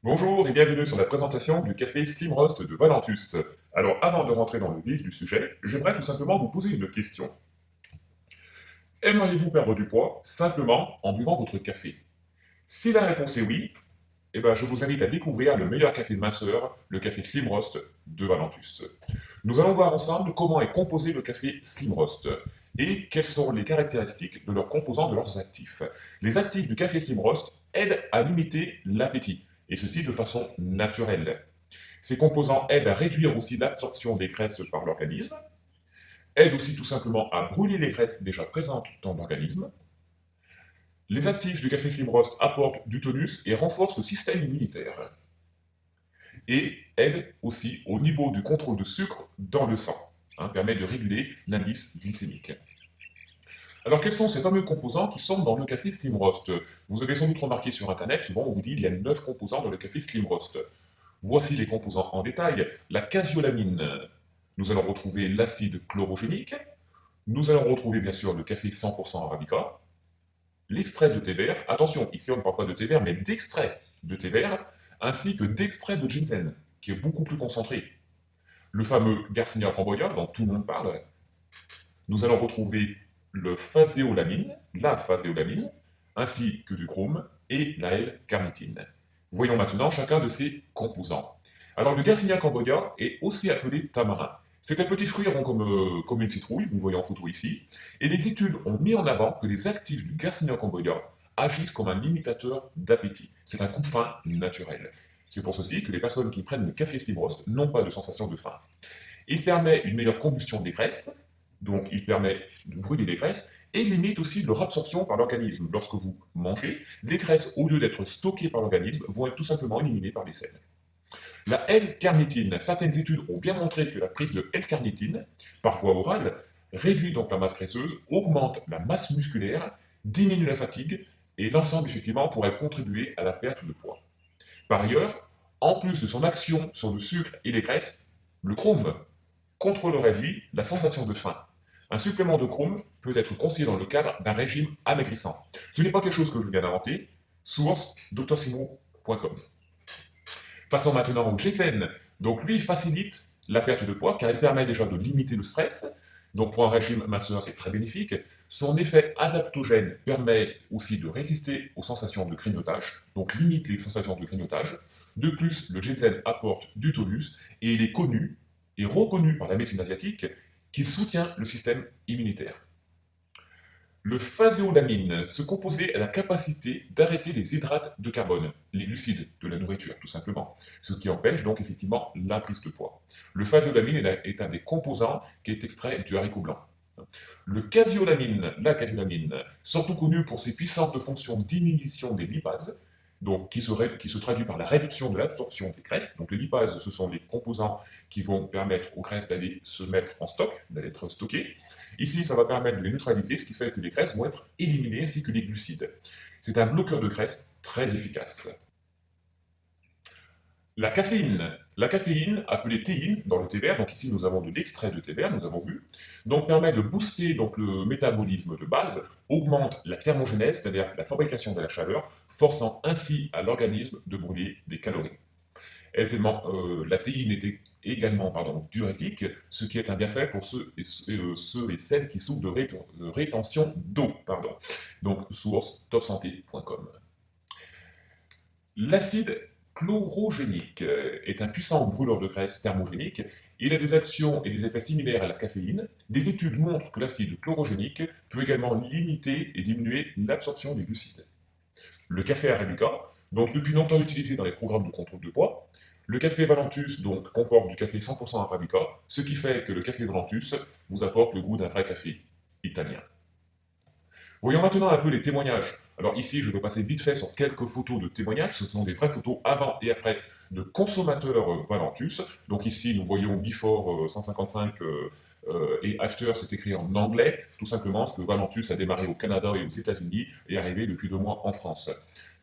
Bonjour et bienvenue sur la présentation du café Slim Roast de Valentus. Alors avant de rentrer dans le vif du sujet, j'aimerais tout simplement vous poser une question. Aimeriez-vous perdre du poids simplement en buvant votre café? Si la réponse est oui, je vous invite à découvrir le meilleur café de minceur, le café Slim Roast de Valentus. Nous allons voir ensemble comment est composé le café Slim Roast et quelles sont les caractéristiques de leurs composants, de leurs actifs. Les actifs du café Slim Roast aident à limiter l'appétit, et ceci de façon naturelle. Ces composants aident à réduire aussi l'absorption des graisses par l'organisme, aident aussi tout simplement à brûler les graisses déjà présentes dans l'organisme. Les actifs du café Slim Roast apportent du tonus et renforcent le système immunitaire, et aident aussi au niveau du contrôle de sucre dans le sang, permet de réguler l'indice glycémique. Alors quels sont ces fameux composants qui sont dans le café Slim Roast? Vous avez sans doute remarqué sur internet, souvent on vous dit qu'il y a 9 composants dans le café Slim Roast. Voici les composants en détail. La casiolamine, nous allons retrouver l'acide chlorogénique, nous allons retrouver bien sûr le café 100% arabica, l'extrait de thé vert, attention, ici on ne parle pas de thé vert, mais d'extrait de thé vert, ainsi que d'extrait de ginseng, qui est beaucoup plus concentré. Le fameux Garcinia cambogia, dont tout le monde parle. Nous allons retrouver le phaséolamine, la phaséolamine, ainsi que du chrome et la L-carnitine. Voyons maintenant chacun de ces composants. Alors le Garcinia cambogia est aussi appelé tamarin. C'est un petit fruit rond comme une citrouille, vous le voyez en photo ici, et des études ont mis en avant que les actifs du Garcinia cambogia agissent comme un imitateur d'appétit. C'est un coupe-faim naturel. C'est pour ceci que les personnes qui prennent le café Slim Roast n'ont pas de sensation de faim. Il permet une meilleure combustion des graisses, donc il permet de brûler les graisses, et limite aussi leur absorption par l'organisme. Lorsque vous mangez, les graisses, au lieu d'être stockées par l'organisme, vont être tout simplement éliminées par les selles. La L-carnitine, certaines études ont bien montré que la prise de L-carnitine, par voie orale, réduit donc la masse graisseuse, augmente la masse musculaire, diminue la fatigue, et l'ensemble effectivement pourrait contribuer à la perte de poids. Par ailleurs, en plus de son action sur le sucre et les graisses, le chrome contrôlerait lui la sensation de faim. Un supplément de chrome peut être conseillé dans le cadre d'un régime amaigrissant. Ce n'est pas quelque chose que je viens d'inventer, source drsimo.com. Passons maintenant au ginseng. Donc lui, il facilite la perte de poids car il permet déjà de limiter le stress. Donc pour un régime minceur, c'est très bénéfique. Son effet adaptogène permet aussi de résister aux sensations de grignotage, donc limite les sensations de grignotage. De plus, le ginseng apporte du tonus et il est connu et reconnu par la médecine asiatique qu'il soutient le système immunitaire. Le phaséolamine, ce composé a la capacité d'arrêter les hydrates de carbone, les glucides de la nourriture tout simplement, ce qui empêche donc effectivement la prise de poids. Le phaséolamine est un des composants qui est extrait du haricot blanc. Le casiolamine, la casiolamine, surtout connu pour ses puissantes fonctions d'inhibition des lipases, donc qui se traduit par la réduction de l'absorption des graisses. Donc les lipases, ce sont les composants qui vont permettre aux graisses d'aller se mettre en stock, d'aller être stockées. Ici, ça va permettre de les neutraliser, ce qui fait que les graisses vont être éliminées ainsi que les glucides. C'est un bloqueur de graisse très efficace. La caféine, appelée théine dans le thé vert, donc ici nous avons de l'extrait de thé vert, nous avons vu, donc permet de booster donc, le métabolisme de base, augmente la thermogénèse, c'est-à-dire la fabrication de la chaleur, forçant ainsi à l'organisme de brûler des calories. La théine est également diurétique, ce qui est un bienfait pour ceux et celles qui souffrent de rétention d'eau. Donc source topsanté.com. L'acide chlorogénique est un puissant brûleur de graisse thermogénique. Il a des actions et des effets similaires à la caféine. Des études montrent que l'acide chlorogénique peut également limiter et diminuer l'absorption des glucides. Le café arabica, donc depuis longtemps utilisé dans les programmes de contrôle de poids. Le café Valentus donc comporte du café 100% arabica, ce qui fait que le café Valentus vous apporte le goût d'un vrai café italien. Voyons maintenant un peu les témoignages. Alors ici, je vais passer vite fait sur quelques photos de témoignages. Ce sont des vraies photos avant et après de consommateurs Valentus. Donc ici, nous voyons Before 155 et After, c'est écrit en anglais, tout simplement parce que Valentus a démarré au Canada et aux États-Unis et est arrivé depuis 2 mois en France.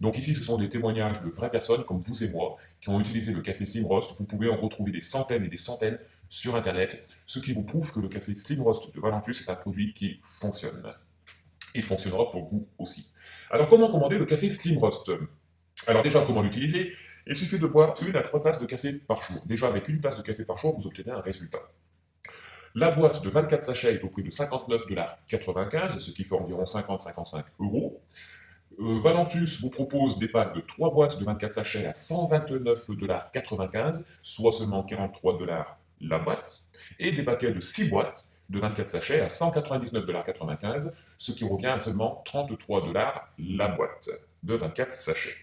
Donc ici, ce sont des témoignages de vraies personnes comme vous et moi qui ont utilisé le café Slim Roast. Vous pouvez en retrouver des centaines et des centaines sur Internet, ce qui vous prouve que le café Slim Roast de Valentus est un produit qui fonctionne. Il fonctionnera pour vous aussi. Alors comment commander le café Slim Roast? Alors déjà, comment l'utiliser? Il suffit de boire 1 à 3 tasses de café par jour. Déjà, avec 1 tasse de café par jour, vous obtenez un résultat. La boîte de 24 sachets est au prix de 59,95 $, ce qui fait environ 50-55 euros. Valentus vous propose des packs de 3 boîtes de 24 sachets à 129,95 $, soit seulement 43 $ la boîte, et des paquets de 6 boîtes de 24 sachets à 199,95 $, ce qui revient à seulement 33 $ la boîte de 24 sachets.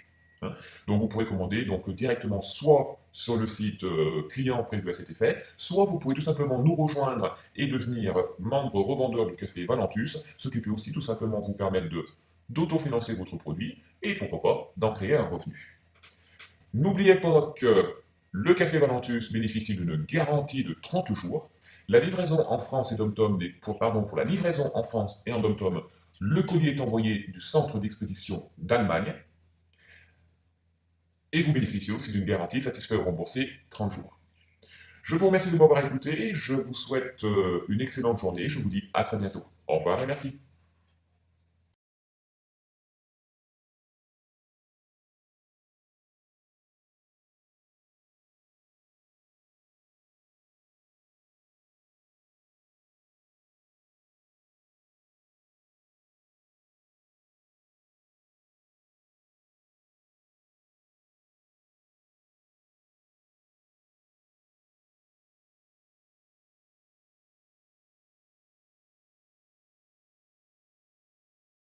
Donc vous pourrez commander donc, directement soit sur le site client prévu à cet effet, soit vous pouvez tout simplement nous rejoindre et devenir membre revendeur du café Valentus, ce qui peut aussi tout simplement vous permettre d'autofinancer votre produit et pourquoi pas d'en créer un revenu. N'oubliez pas que le café Valentus bénéficie d'une garantie de 30 jours. La livraison en France et dom-tom, pour la livraison en France et en dom-tom, le colis est envoyé du centre d'expédition d'Allemagne. Et vous bénéficiez aussi d'une garantie satisfait ou remboursé 30 jours. Je vous remercie de m'avoir écouté, je vous souhaite une excellente journée, je vous dis à très bientôt. Au revoir et merci.